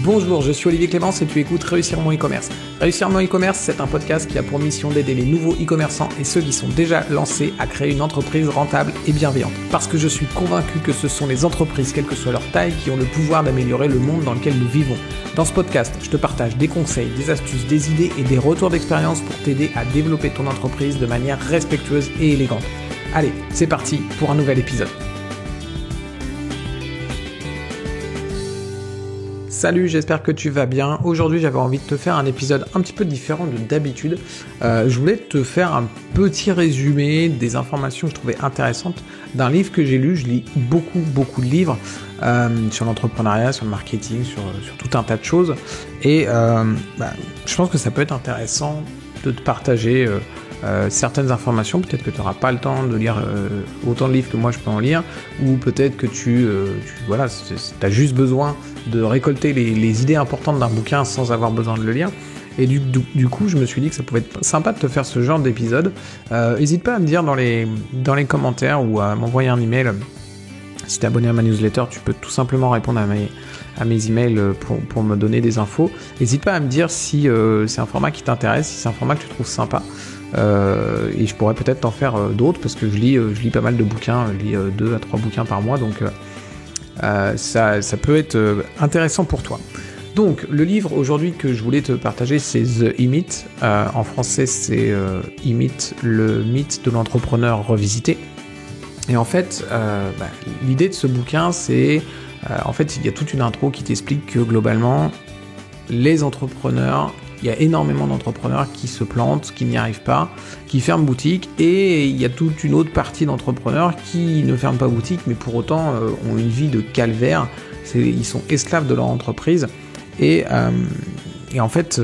Bonjour, je suis Olivier Clémence et tu écoutes Réussir mon e-commerce. Réussir mon e-commerce, c'est un podcast qui a pour mission d'aider les nouveaux e-commerçants et ceux qui sont déjà lancés à créer une entreprise rentable et bienveillante. Parce que je suis convaincu que ce sont les entreprises, quelle que soit leur taille, qui ont le pouvoir d'améliorer le monde dans lequel nous vivons. Dans ce podcast, je te partage des conseils, des astuces, des idées et des retours d'expérience pour t'aider à développer ton entreprise de manière respectueuse et élégante. Allez, c'est parti pour un nouvel épisode. Salut, j'espère que tu vas bien. Aujourd'hui, j'avais envie de te faire un épisode un petit peu différent de d'habitude. Je voulais te faire un petit résumé des informations que je trouvais intéressantes d'un livre que j'ai lu. Je lis beaucoup de livres sur l'entrepreneuriat, sur le marketing, sur tout un tas de choses. Et je pense que ça peut être intéressant de te partager certaines informations. Peut-être que tu n'auras pas le temps de lire autant de livres que moi je peux en lire, ou peut-être que tu as juste besoin de récolter les idées importantes d'un bouquin sans avoir besoin de le lire. Et du coup, je me suis dit que ça pouvait être sympa de te faire ce genre d'épisode. N'hésite pas à me dire dans les commentaires ou à m'envoyer un email. Si tu es abonné à ma newsletter, tu peux tout simplement répondre à mes emails pour me donner des infos. N'hésite pas à me dire si c'est un format qui t'intéresse, si c'est un format que tu trouves sympa. Et je pourrais peut-être t'en faire d'autres parce que je lis pas mal de bouquins, je lis 2 à 3 bouquins par mois, donc ça peut être intéressant pour toi. Donc le livre aujourd'hui que je voulais te partager, c'est The E-Myth. En français c'est E-Myth, le mythe de l'entrepreneur revisité. Et en fait l'idée de ce bouquin, c'est en fait il y a toute une intro qui t'explique que globalement les entrepreneurs, il y a énormément d'entrepreneurs qui se plantent, qui n'y arrivent pas, qui ferment boutique, et il y a toute une autre partie d'entrepreneurs qui ne ferment pas boutique, mais pour autant ont une vie de calvaire. Ils sont esclaves de leur entreprise. Et en fait,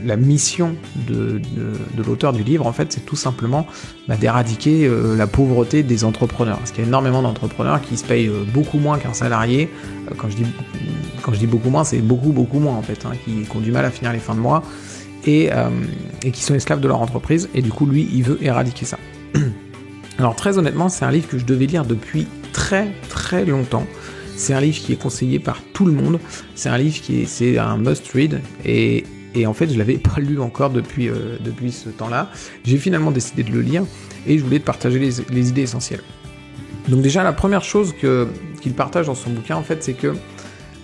la mission de l'auteur du livre, en fait, c'est tout simplement d'éradiquer la pauvreté des entrepreneurs. Parce qu'il y a énormément d'entrepreneurs qui se payent beaucoup moins qu'un salarié. Quand je dis beaucoup moins, c'est beaucoup moins en fait, qui ont du mal à finir les fins de mois et qui sont esclaves de leur entreprise. Et du coup, lui, il veut éradiquer ça. Alors très honnêtement, c'est un livre que je devais lire depuis très longtemps. C'est un livre qui est conseillé par tout le monde. C'est un livre c'est un must-read. Et en fait, je l'avais pas lu encore depuis ce temps-là. J'ai finalement décidé de le lire et je voulais te partager les idées essentielles. Donc déjà, la première chose qu'il partage dans son bouquin, en fait, c'est que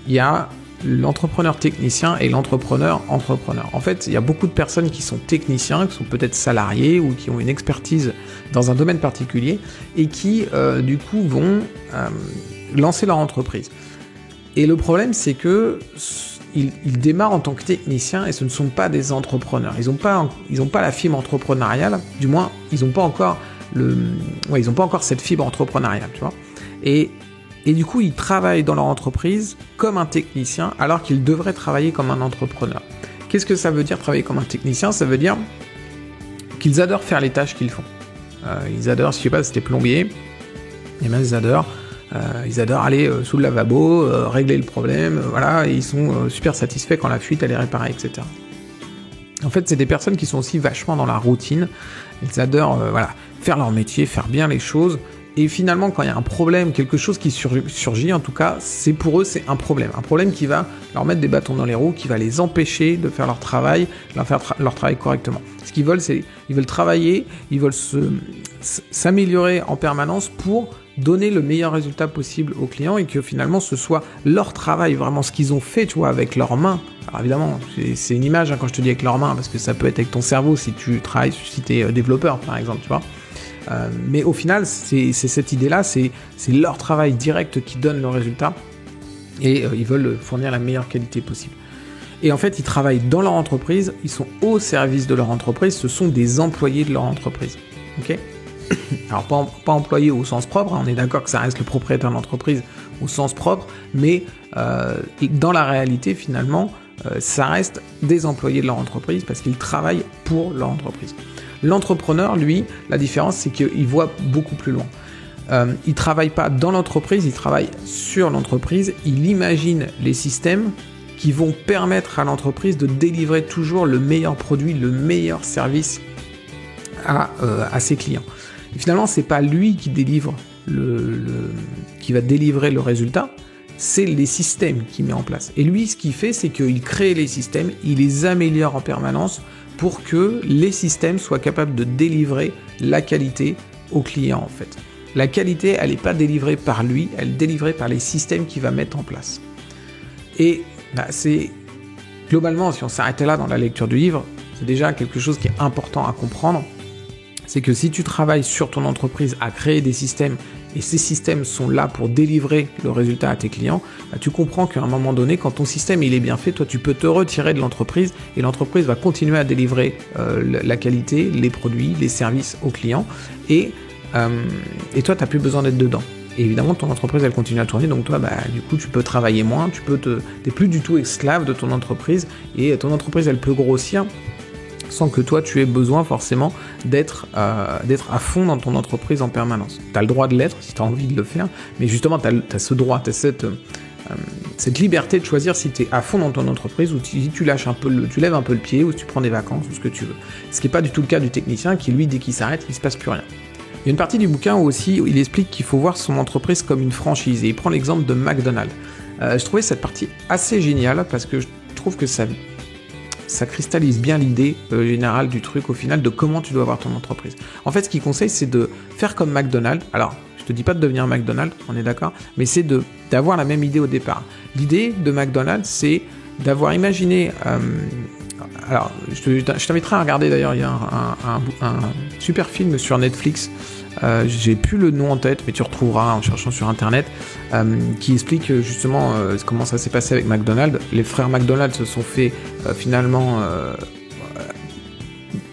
il y a l'entrepreneur technicien et l'entrepreneur entrepreneur. En fait, il y a beaucoup de personnes qui sont techniciens, qui sont peut-être salariés ou qui ont une expertise dans un domaine particulier et qui, du coup, vont lancer leur entreprise. Et le problème, c'est que ils démarrent en tant que techniciens et ce ne sont pas des entrepreneurs. Ils n'ont pas la fibre entrepreneuriale, du moins, ils n'ont pas encore cette fibre entrepreneuriale, tu vois. Et du coup, ils travaillent dans leur entreprise comme un technicien alors qu'ils devraient travailler comme un entrepreneur. Qu'est-ce que ça veut dire travailler comme un technicien ? Ça veut dire qu'ils adorent faire les tâches qu'ils font. Ils adorent, je sais pas, si t'es plombier, et bien ils adorent aller sous le lavabo, régler le problème, et ils sont super satisfaits quand la fuite elle est réparée, etc. En fait, c'est des personnes qui sont aussi vachement dans la routine. Ils adorent faire leur métier, faire bien les choses. Et finalement, quand il y a un problème, quelque chose qui surgit, en tout cas, pour eux, c'est un problème qui va leur mettre des bâtons dans les roues, qui va les empêcher de faire leur travail, leur travail correctement. Ce qu'ils veulent, c'est ils veulent travailler, ils veulent s'améliorer en permanence pour donner le meilleur résultat possible aux clients et que finalement, ce soit leur travail, vraiment ce qu'ils ont fait, tu vois, avec leurs mains. Alors évidemment, c'est une image quand je te dis avec leurs mains, parce que ça peut être avec ton cerveau si tu travailles, si tu es développeur, par exemple, tu vois. Mais au final, c'est cette idée-là, c'est leur travail direct qui donne le résultat et ils veulent fournir la meilleure qualité possible. Et en fait, ils travaillent dans leur entreprise, ils sont au service de leur entreprise, ce sont des employés de leur entreprise. Ok ? Alors pas employés au sens propre, on est d'accord que ça reste le propriétaire de l'entreprise au sens propre, mais dans la réalité, finalement, ça reste des employés de leur entreprise parce qu'ils travaillent pour leur entreprise. L'entrepreneur, lui, la différence, c'est qu'il voit beaucoup plus loin. Il ne travaille pas dans l'entreprise, il travaille sur l'entreprise. Il imagine les systèmes qui vont permettre à l'entreprise de délivrer toujours le meilleur produit, le meilleur service à ses clients. Et finalement, ce n'est pas lui qui va délivrer le résultat, c'est les systèmes qu'il met en place. Et lui, ce qu'il fait, c'est qu'il crée les systèmes, il les améliore en permanence pour que les systèmes soient capables de délivrer la qualité au client, en fait. La qualité, elle n'est pas délivrée par lui, elle est délivrée par les systèmes qu'il va mettre en place. Et c'est globalement, si on s'arrêtait là dans la lecture du livre, c'est déjà quelque chose qui est important à comprendre. C'est que si tu travailles sur ton entreprise à créer des systèmes et ces systèmes sont là pour délivrer le résultat à tes clients, tu comprends qu'à un moment donné, quand ton système il est bien fait, toi tu peux te retirer de l'entreprise et l'entreprise va continuer à délivrer la qualité, les produits, les services aux clients et toi tu n'as plus besoin d'être dedans. Et évidemment ton entreprise elle continue à tourner, donc toi du coup tu peux travailler moins, t'es plus du tout esclave de ton entreprise et ton entreprise elle peut grossir sans que toi tu aies besoin forcément d'être à fond dans ton entreprise en permanence. Tu as le droit de l'être si tu as envie de le faire, mais justement tu as ce droit, tu as cette liberté de choisir si tu es à fond dans ton entreprise ou si tu lâches tu lèves un peu le pied ou si tu prends des vacances ou ce que tu veux. Ce qui n'est pas du tout le cas du technicien qui lui dès qu'il s'arrête il ne se passe plus rien. Il y a une partie du bouquin où aussi il explique qu'il faut voir son entreprise comme une franchise et il prend l'exemple de McDonald's. Je trouvais cette partie assez géniale parce que je trouve que ça cristallise bien l'idée générale du truc au final de comment tu dois avoir ton entreprise. En fait, ce qu'il conseille, c'est de faire comme McDonald's. Alors, je te dis pas de devenir McDonald's, on est d'accord, mais c'est d'avoir la même idée au départ. L'idée de McDonald's, c'est d'avoir imaginé... alors, je t'inviterai à regarder d'ailleurs, il y a un super film sur Netflix, j'ai plus le nom en tête, mais tu retrouveras en cherchant sur internet, qui explique justement comment ça s'est passé avec McDonald's. Les frères McDonald's se sont fait finalement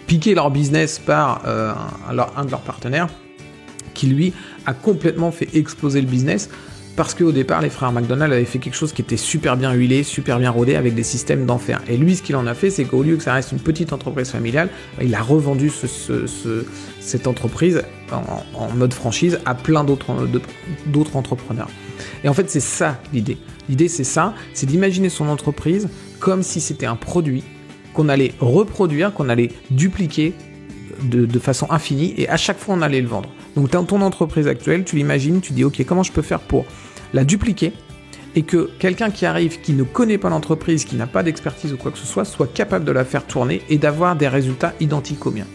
piquer leur business par un de leurs partenaires, qui lui a complètement fait exploser le business, parce qu'au départ, les frères McDonald avaient fait quelque chose qui était super bien huilé, super bien rodé, avec des systèmes d'enfer. Et lui, ce qu'il en a fait, c'est qu'au lieu que ça reste une petite entreprise familiale, il a revendu cette entreprise en mode franchise à plein d'autres entrepreneurs. Et en fait, c'est ça l'idée. L'idée, c'est ça, c'est d'imaginer son entreprise comme si c'était un produit qu'on allait reproduire, qu'on allait dupliquer de façon infinie, et à chaque fois, on allait le vendre. Donc, dans ton entreprise actuelle, tu l'imagines, tu dis, OK, comment je peux faire pour la dupliquer et que quelqu'un qui arrive, qui ne connaît pas l'entreprise, qui n'a pas d'expertise ou quoi que ce soit capable de la faire tourner et d'avoir des résultats identiques aux miens.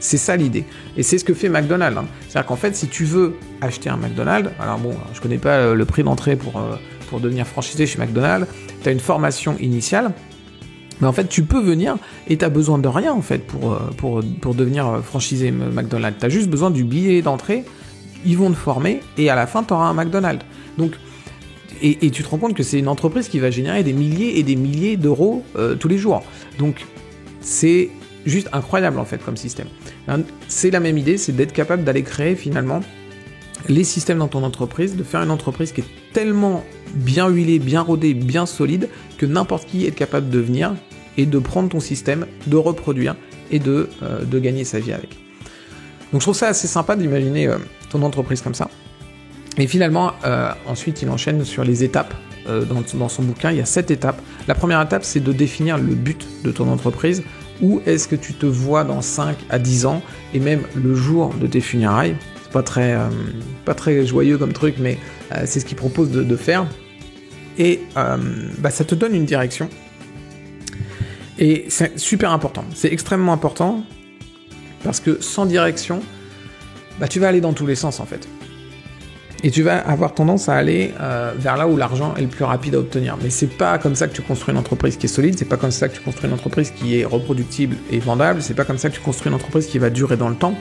C'est ça l'idée. Et c'est ce que fait McDonald's. C'est-à-dire qu'en fait, si tu veux acheter un McDonald's, alors bon, je connais pas le prix d'entrée pour devenir franchisé chez McDonald's, tu as une formation initiale, mais en fait, tu peux venir et tu n'as besoin de rien en fait pour devenir franchisé McDonald's. Tu as juste besoin du billet d'entrée, ils vont te former et à la fin, tu auras un McDonald's. Donc, et tu te rends compte que c'est une entreprise qui va générer des milliers et des milliers d'euros tous les jours. Donc, c'est juste incroyable en fait comme système. C'est la même idée, c'est d'être capable d'aller créer finalement les systèmes dans ton entreprise, de faire une entreprise qui est tellement bien huilée, bien rodée, bien solide, que n'importe qui est capable de venir et de prendre ton système, de reproduire et de gagner sa vie avec. Donc je trouve ça assez sympa d'imaginer ton entreprise comme ça. Et finalement, ensuite il enchaîne sur les étapes. Dans son bouquin, il y a 7 étapes. La première étape, c'est de définir le but de ton entreprise. Où est-ce que tu te vois dans 5 à 10 ans et même le jour de tes funérailles. C'est pas très joyeux comme truc, mais c'est ce qu'il propose de faire. Et ça te donne une direction. Et c'est super important. C'est extrêmement important parce que sans direction, tu vas aller dans tous les sens en fait. Et tu vas avoir tendance à aller vers là où l'argent est le plus rapide à obtenir. Mais c'est pas comme ça que tu construis une entreprise qui est solide, c'est pas comme ça que tu construis une entreprise qui est reproductible et vendable, c'est pas comme ça que tu construis une entreprise qui va durer dans le temps.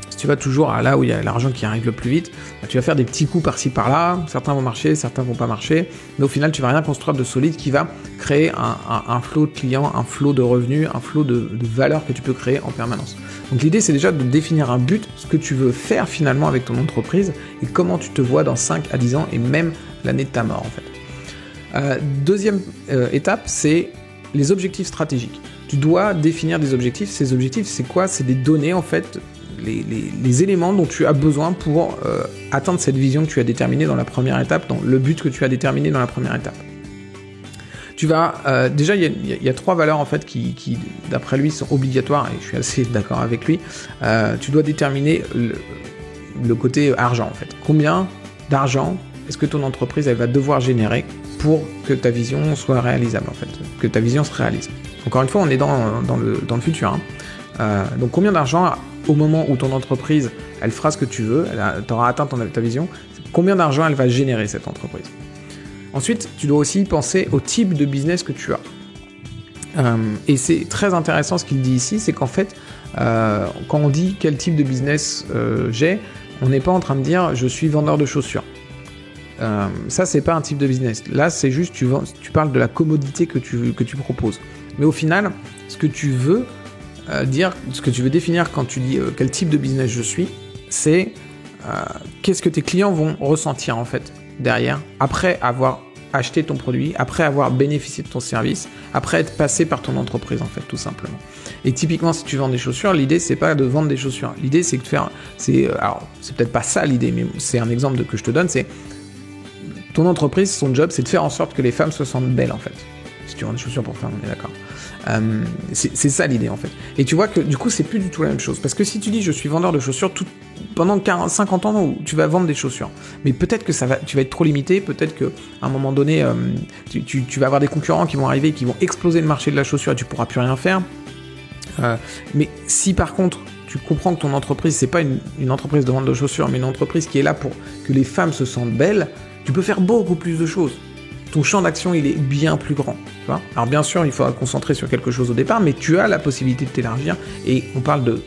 Si tu vas toujours à là où il y a l'argent qui arrive le plus vite, tu vas faire des petits coups par-ci par-là, certains vont marcher, certains vont pas marcher, mais au final tu vas rien construire de solide qui va créer un flot de clients, un flot de revenus, un flot de valeur que tu peux créer en permanence. Donc l'idée c'est déjà de définir un but, ce que tu veux faire finalement avec ton entreprise et comment tu te vois dans 5 à 10 ans et même l'année de ta mort en fait. Deuxième étape, c'est les objectifs stratégiques. Tu dois définir des objectifs. Ces objectifs c'est quoi ? C'est des données en fait, les éléments dont tu as besoin pour atteindre cette vision que tu as déterminée dans la première étape, dans le but que tu as déterminé dans la première étape. Tu vas déjà il y a 3 valeurs en fait qui d'après lui sont obligatoires et je suis assez d'accord avec lui. Tu dois déterminer le côté argent en fait. Combien d'argent est-ce que ton entreprise, elle va devoir générer pour que ta vision soit réalisable, en fait, que ta vision se réalise. Encore une fois, on est dans le futur. Donc, combien d'argent, au moment où ton entreprise, elle fera ce que tu veux, tu auras atteint ta vision, combien d'argent elle va générer, cette entreprise. Ensuite, tu dois aussi penser au type de business que tu as. Et c'est très intéressant ce qu'il dit ici, c'est qu'en fait, quand on dit quel type de business j'ai, on n'est pas en train de dire je suis vendeur de chaussures. Ça, c'est pas un type de business. Là, c'est juste tu parles de la commodité que tu proposes. Mais au final, ce que tu veux définir quand tu dis quel type de business je suis, c'est qu'est-ce que tes clients vont ressentir en fait derrière, après avoir acheté ton produit, après avoir bénéficié de ton service, après être passé par ton entreprise en fait, tout simplement. Et typiquement, si tu vends des chaussures, l'idée c'est pas de vendre des chaussures. L'idée c'est alors c'est peut-être pas ça l'idée, mais c'est un exemple que je te donne, c'est ton entreprise, son job, c'est de faire en sorte que les femmes se sentent belles en fait. Si tu vends des chaussures pour femmes, on est d'accord. C'est ça l'idée en fait. Et tu vois que du coup, c'est plus du tout la même chose. Parce que si tu dis je suis vendeur de chaussures, pendant 50 ans, tu vas vendre des chaussures. Mais peut-être que tu vas être trop limité, peut-être qu'à un moment donné, tu vas avoir des concurrents qui vont arriver, qui vont exploser le marché de la chaussure et tu pourras plus rien faire. Mais si par contre, tu comprends que ton entreprise, c'est pas une entreprise de vente de chaussures, mais une entreprise qui est là pour que les femmes se sentent belles, tu peux faire beaucoup plus de choses. Ton champ d'action, il est bien plus grand. Tu vois. Alors bien sûr, il faudra concentrer sur quelque chose au départ, mais tu as la possibilité de t'élargir. Et on parle de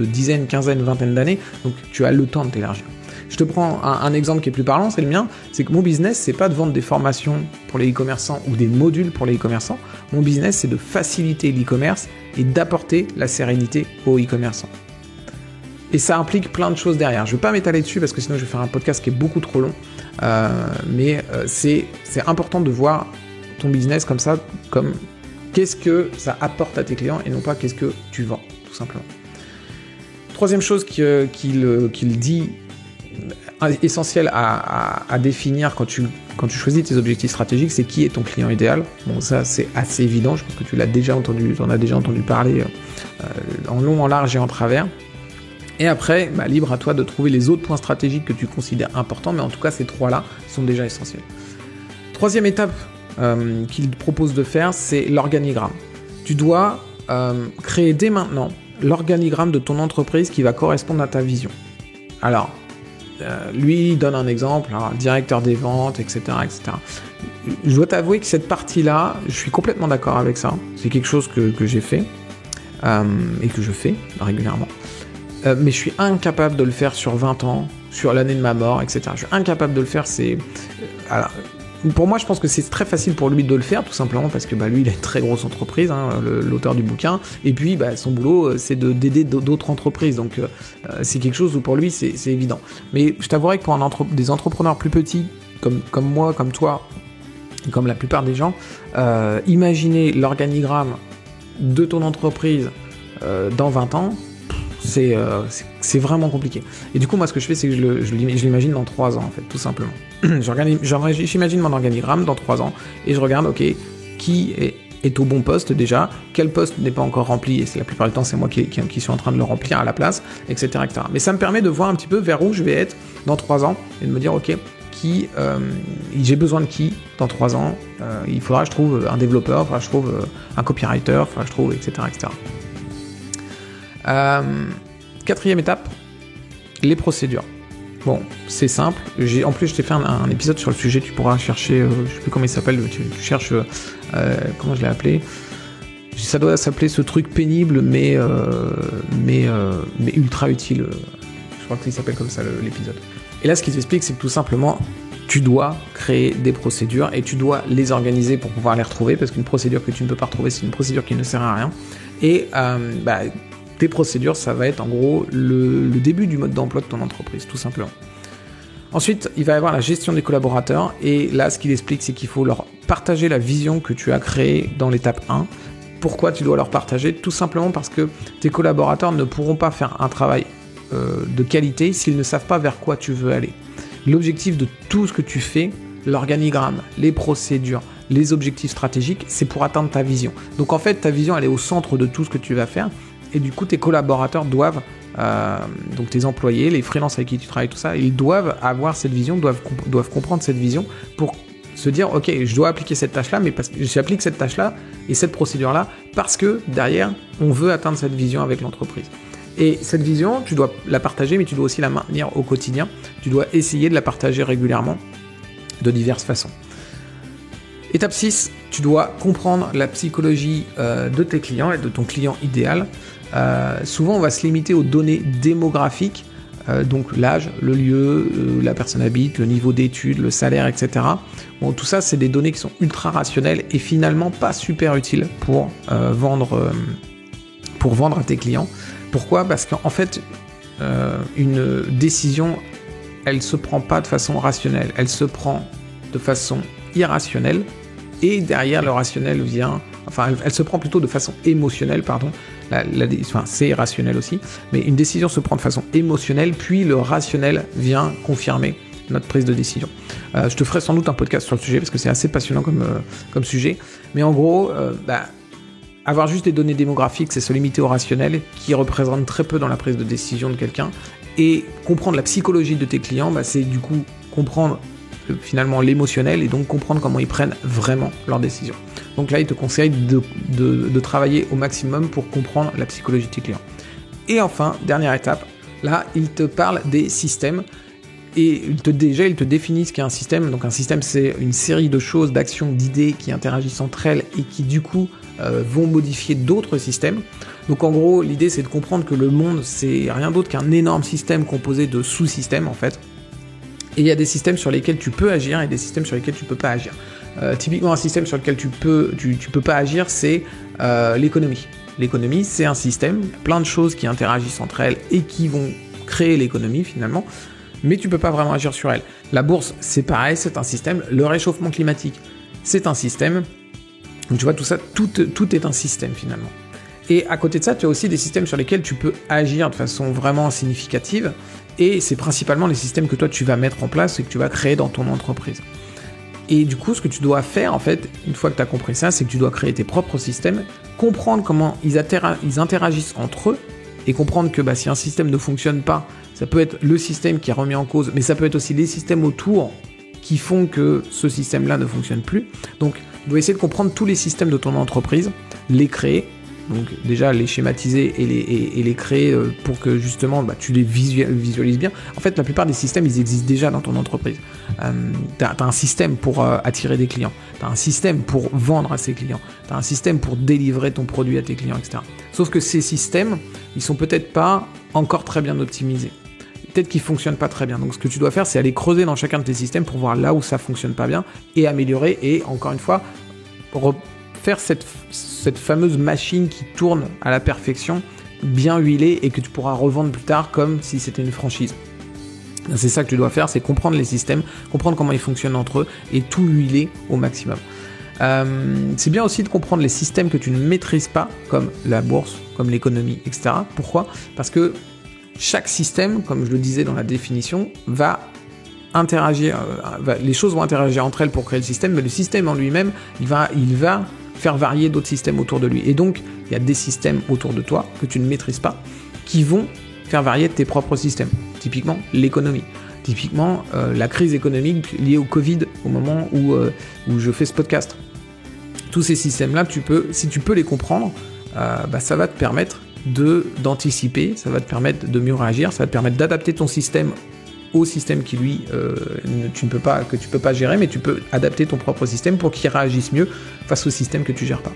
dizaines, quinzaines, vingtaines d'années, donc tu as le temps de t'élargir. Je te prends un exemple qui est plus parlant, c'est le mien. C'est que mon business, c'est pas de vendre des formations pour les e-commerçants ou des modules pour les e-commerçants. Mon business, c'est de faciliter l'e-commerce et d'apporter la sérénité aux e-commerçants. Et ça implique plein de choses derrière. Je ne vais pas m'étaler dessus parce que sinon je vais faire un podcast qui est beaucoup trop long. Mais c'est important de voir ton business comme ça, comme qu'est-ce que ça apporte à tes clients et non pas qu'est-ce que tu vends, tout simplement. Troisième chose qu'il dit essentiel à définir quand tu choisis tes objectifs stratégiques, c'est qui est ton client idéal. Bon, ça c'est assez évident, je pense que tu en as déjà entendu parler en long, en large et en travers. Et après, libre à toi de trouver les autres points stratégiques que tu considères importants, mais en tout cas, ces trois-là sont déjà essentiels. Troisième étape qu'il propose de faire, c'est l'organigramme. Tu dois créer dès maintenant l'organigramme de ton entreprise qui va correspondre à ta vision. Alors, lui, il donne un exemple, directeur des ventes, etc., etc. Je dois t'avouer que cette partie-là, je suis complètement d'accord avec ça. C'est quelque chose que j'ai fait et que je fais régulièrement. Mais je suis incapable de le faire sur 20 ans, sur l'année de ma mort, etc. Je suis incapable de le faire, alors, pour moi, je pense que c'est très facile pour lui de le faire, tout simplement parce que lui, il a une très grosse entreprise, l'auteur du bouquin, et puis son boulot, c'est d'aider d'autres entreprises, donc c'est quelque chose où pour lui, c'est évident. Mais je t'avouerai que pour des entrepreneurs plus petits, comme moi, comme toi, comme la plupart des gens, imaginer l'organigramme de ton entreprise dans 20 ans, c'est vraiment compliqué. Et du coup, moi, ce que je fais, c'est que je l'imagine dans 3 ans, en fait, tout simplement. J'imagine mon organigramme dans 3 ans, et je regarde, ok, qui est au bon poste déjà, quel poste n'est pas encore rempli, et c'est la plupart du temps, c'est moi qui suis en train de le remplir à la place, etc., etc. Mais ça me permet de voir un petit peu vers où je vais être dans 3 ans, et de me dire, ok, j'ai besoin de qui dans 3 ans, il faudra que je trouve un développeur, il faudra que je trouve un copywriter, il faudra que je trouve, etc., etc. Quatrième étape, les procédures. Bon, c'est simple. En plus, je t'ai fait un épisode sur le sujet. Tu pourras chercher, je sais plus comment il s'appelle. Tu cherches, comment je l'ai appelé. Ça doit s'appeler ce truc pénible, mais ultra utile. Je crois qu'il s'appelle comme ça l'épisode. Et là, ce qui t'explique, c'est que tout simplement, tu dois créer des procédures et tu dois les organiser pour pouvoir les retrouver, parce qu'une procédure que tu ne peux pas retrouver, c'est une procédure qui ne sert à rien. Et tes procédures, ça va être en gros le début du mode d'emploi de ton entreprise, tout simplement. Ensuite, il va y avoir la gestion des collaborateurs, et là, ce qu'il explique, c'est qu'il faut leur partager la vision que tu as créée dans l'étape 1. Pourquoi tu dois leur partager ? Tout simplement parce que tes collaborateurs ne pourront pas faire un travail de qualité s'ils ne savent pas vers quoi tu veux aller. L'objectif de tout ce que tu fais, l'organigramme, les procédures, les objectifs stratégiques, c'est pour atteindre ta vision. Donc en fait, ta vision, elle est au centre de tout ce que tu vas faire. Et du coup, tes collaborateurs doivent donc tes employés, les freelances avec qui tu travailles, tout ça, ils doivent avoir cette vision, doivent comprendre cette vision pour se dire, ok, je dois appliquer cette tâche-là, mais parce que j'applique cette tâche-là et cette procédure-là parce que derrière, on veut atteindre cette vision avec l'entreprise. Et cette vision, tu dois la partager, mais tu dois aussi la maintenir au quotidien. Tu dois essayer de la partager régulièrement de diverses façons. Étape 6, tu dois comprendre la psychologie de tes clients et de ton client idéal. Souvent, on va se limiter aux données démographiques, donc l'âge, le lieu, la personne habite, le niveau d'études, le salaire, etc. Bon, tout ça, c'est des données qui sont ultra rationnelles et finalement pas super utiles pour vendre à tes clients. Pourquoi ? Parce qu'en fait, une décision, elle se prend pas de façon rationnelle, elle se prend de façon irrationnelle, et derrière le rationnel vient... Enfin, elle se prend plutôt de façon émotionnelle, pardon. C'est rationnel aussi, mais une décision se prend de façon émotionnelle, puis le rationnel vient confirmer notre prise de décision. Je te ferai sans doute un podcast sur le sujet, parce que c'est assez passionnant comme sujet, mais en gros... avoir juste des données démographiques, c'est se limiter au rationnel, qui représente très peu dans la prise de décision de quelqu'un. Et comprendre la psychologie de tes clients, c'est du coup comprendre finalement l'émotionnel et donc comprendre comment ils prennent vraiment leurs décisions. Donc là, il te conseille de travailler au maximum pour comprendre la psychologie de tes clients. Et enfin, dernière étape, là, il te parle des systèmes. Et il te définit ce qu'est un système. Donc un système, c'est une série de choses, d'actions, d'idées qui interagissent entre elles et qui du coup vont modifier d'autres systèmes. Donc en gros, l'idée c'est de comprendre que le monde, c'est rien d'autre qu'un énorme système composé de sous-systèmes en fait. Et il y a des systèmes sur lesquels tu peux agir et des systèmes sur lesquels tu peux pas agir. Typiquement, un système sur lequel tu peux pas agir, c'est l'économie. L'économie, c'est un système, plein de choses qui interagissent entre elles et qui vont créer l'économie finalement. Mais tu peux pas vraiment agir sur elle. La bourse, c'est pareil, c'est un système. Le réchauffement climatique, c'est un système. Donc tu vois, tout ça, tout est un système finalement. Et à côté de ça, tu as aussi des systèmes sur lesquels tu peux agir de façon vraiment significative. Et c'est principalement les systèmes que toi, tu vas mettre en place et que tu vas créer dans ton entreprise. Et du coup, ce que tu dois faire, en fait, une fois que tu as compris ça, c'est que tu dois créer tes propres systèmes, comprendre comment ils interagissent entre eux, et comprendre que si un système ne fonctionne pas, ça peut être le système qui est remis en cause, mais ça peut être aussi les systèmes autour qui font que ce système-là ne fonctionne plus. Donc, tu dois essayer de comprendre tous les systèmes de ton entreprise, les créer, donc déjà les schématiser et les créer pour que justement tu les visualises bien. En fait, la plupart des systèmes, ils existent déjà dans ton entreprise. T'as un système pour attirer des clients, t'as un système pour vendre à ses clients, t'as un système pour délivrer ton produit à tes clients, etc. Sauf que ces systèmes, ils sont peut-être pas encore très bien optimisés. Peut-être qu'ils fonctionnent pas très bien. Donc ce que tu dois faire, c'est aller creuser dans chacun de tes systèmes pour voir là où ça fonctionne pas bien et améliorer et encore une fois faire cette fameuse machine qui tourne à la perfection, bien huilée et que tu pourras revendre plus tard comme si c'était une franchise. C'est ça que tu dois faire, c'est comprendre les systèmes, comprendre comment ils fonctionnent entre eux et tout huiler au maximum. C'est bien aussi de comprendre les systèmes que tu ne maîtrises pas, comme la bourse, comme l'économie, etc. Pourquoi ? Parce que chaque système, comme je le disais dans la définition, va interagir, les choses vont interagir entre elles pour créer le système, mais le système en lui-même, il va faire varier d'autres systèmes autour de lui. Et donc, il y a des systèmes autour de toi que tu ne maîtrises pas, qui vont faire varier tes propres systèmes. Typiquement, l'économie. Typiquement, la crise économique liée au Covid, au moment où je fais ce podcast. Tous ces systèmes-là, si tu peux les comprendre, ça va te permettre d'anticiper, ça va te permettre de mieux réagir, ça va te permettre d'adapter ton système au système qui lui que tu peux pas gérer, mais tu peux adapter ton propre système pour qu'il réagisse mieux face au système que tu gères pas.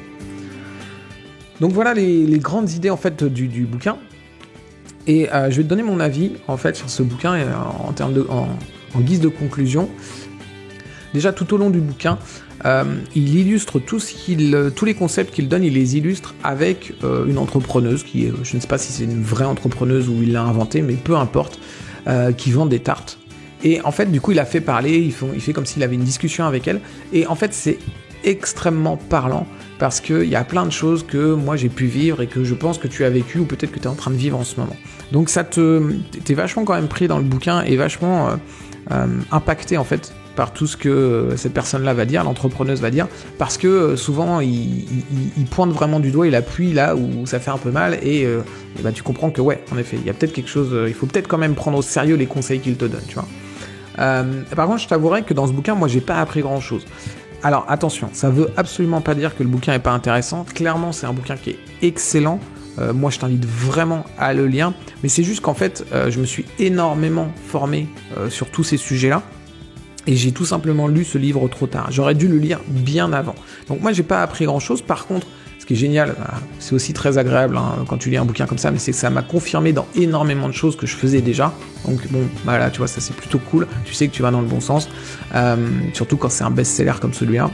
Donc voilà les grandes idées en fait du bouquin. Et je vais te donner mon avis en fait sur ce bouquin en guise de conclusion. Déjà tout au long du bouquin, il illustre tous les concepts qu'il donne, il les illustre avec une entrepreneuse qui est, je ne sais pas si c'est une vraie entrepreneuse ou il l'a inventée, mais peu importe, qui vend des tartes. Et en fait, du coup, il a fait parler, il fait comme s'il avait une discussion avec elle. Et en fait, c'est extrêmement parlant parce qu'il y a plein de choses que moi j'ai pu vivre et que je pense que tu as vécu ou peut-être que tu es en train de vivre en ce moment. Donc t'es vachement quand même pris dans le bouquin et vachement impacté en fait par tout ce que cette personne-là va dire, l'entrepreneuse va dire, parce que souvent il pointe vraiment du doigt, il appuie là où ça fait un peu mal, et bah, tu comprends que ouais, en effet, il y a peut-être quelque chose, il faut peut-être quand même prendre au sérieux les conseils qu'il te donne, tu vois. Par contre, je t'avouerai que dans ce bouquin, moi, j'ai pas appris grand-chose. Alors attention, ça veut absolument pas dire que le bouquin est pas intéressant. Clairement, c'est un bouquin qui est excellent. Moi, je t'invite vraiment à le lire. Mais c'est juste qu'en fait, je me suis énormément formé sur tous ces sujets-là. Et j'ai tout simplement lu ce livre trop tard. J'aurais dû le lire bien avant. Donc moi, j'ai pas appris grand-chose. Par contre, ce qui est génial, c'est aussi très agréable quand tu lis un bouquin comme ça, mais c'est que ça m'a confirmé dans énormément de choses que je faisais déjà. Donc bon, voilà, tu vois, ça c'est plutôt cool. Tu sais que tu vas dans le bon sens, surtout quand c'est un best-seller comme celui-là.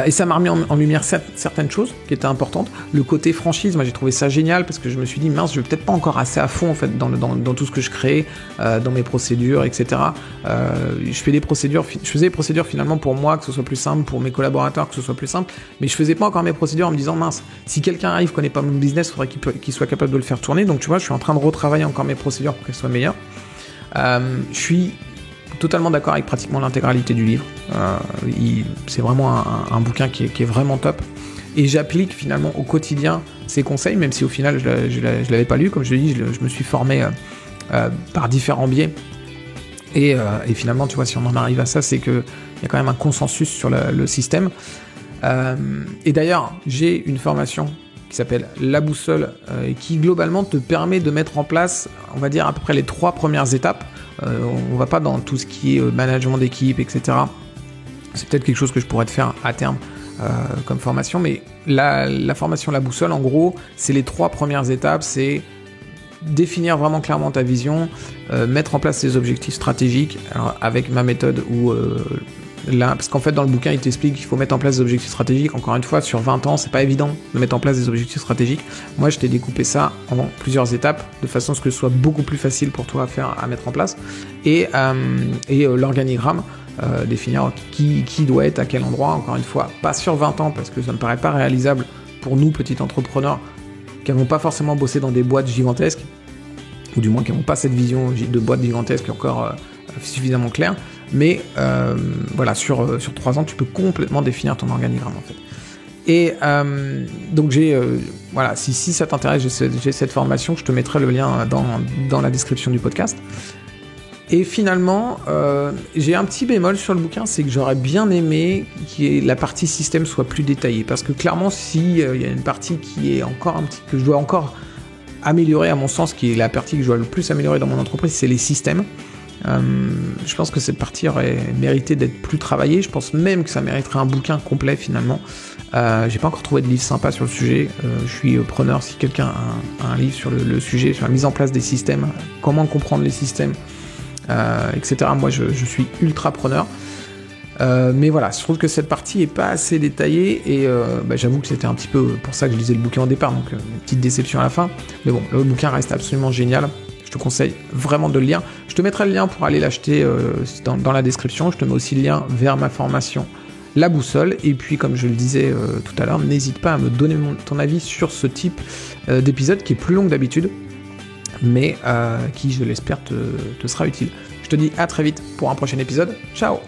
Et ça m'a remis en lumière certaines choses qui étaient importantes. Le côté franchise, moi j'ai trouvé ça génial parce que je me suis dit mince, je vais peut-être pas encore assez à fond en fait dans tout ce que je crée, dans mes procédures, etc. Je faisais des procédures finalement pour moi que ce soit plus simple, pour mes collaborateurs que ce soit plus simple, mais je faisais pas encore mes procédures en me disant mince, si quelqu'un arrive connaît pas mon business, il faudrait qu'il soit capable de le faire tourner. Donc tu vois, je suis en train de retravailler encore mes procédures pour qu'elles soient meilleures. Je suis totalement d'accord avec pratiquement l'intégralité du livre. C'est vraiment un bouquin qui est vraiment top. Et j'applique finalement au quotidien ces conseils, même si au final je l'avais pas lu. Comme je l'ai dit, je me suis formé par différents biais. Et finalement, tu vois, si on en arrive à ça, c'est qu'il y a quand même un consensus sur le système. Et d'ailleurs, j'ai une formation qui s'appelle La Boussole, et qui globalement te permet de mettre en place, on va dire, à peu près les 3 premières étapes. On va pas dans tout ce qui est management d'équipe, etc. C'est peut-être quelque chose que je pourrais te faire à terme comme formation, mais la formation La Boussole, en gros, c'est les 3 premières étapes, c'est définir vraiment clairement ta vision, mettre en place les objectifs stratégiques, alors avec ma méthode où là, parce qu'en fait dans le bouquin il t'explique qu'il faut mettre en place des objectifs stratégiques. Encore une fois, sur 20 ans c'est pas évident de mettre en place des objectifs stratégiques. Moi je t'ai découpé ça en plusieurs étapes de façon à ce que ce soit beaucoup plus facile pour toi à mettre en place, et l'organigramme, définir qui doit être à quel endroit. Encore une fois, pas sur 20 ans parce que ça me paraît pas réalisable pour nous petits entrepreneurs qui n'avons pas forcément bossé dans des boîtes gigantesques, ou du moins qui n'ont pas cette vision de boîte gigantesque encore suffisamment claire. Mais voilà, sur 3 ans, tu peux complètement définir ton organigramme en fait. Et donc voilà, si ça t'intéresse, j'ai cette formation, je te mettrai le lien dans la description du podcast. Et finalement, j'ai un petit bémol sur le bouquin, c'est que j'aurais bien aimé que la partie système soit plus détaillée, parce que clairement, si y a une partie qui est encore que je dois encore améliorer à mon sens, qui est la partie que je dois le plus améliorer dans mon entreprise, c'est les systèmes. Je pense que cette partie aurait mérité d'être plus travaillée. Je pense même que ça mériterait un bouquin complet finalement. J'ai pas encore trouvé de livre sympa sur le sujet. Je suis preneur si quelqu'un a un livre sur le sujet, sur la mise en place des systèmes, comment comprendre les systèmes, etc. Moi je suis ultra preneur. Mais voilà, je trouve que cette partie est pas assez détaillée, et j'avoue que c'était un petit peu pour ça que je lisais le bouquin au départ, donc une petite déception à la fin. Mais bon, le bouquin reste absolument génial. Je te conseille vraiment de le lire. Je te mettrai le lien pour aller l'acheter dans la description. Je te mets aussi le lien vers ma formation La Boussole. Et puis, comme je le disais tout à l'heure, n'hésite pas à me donner ton avis sur ce type d'épisode qui est plus long que d'habitude, mais qui, je l'espère, te sera utile. Je te dis à très vite pour un prochain épisode. Ciao!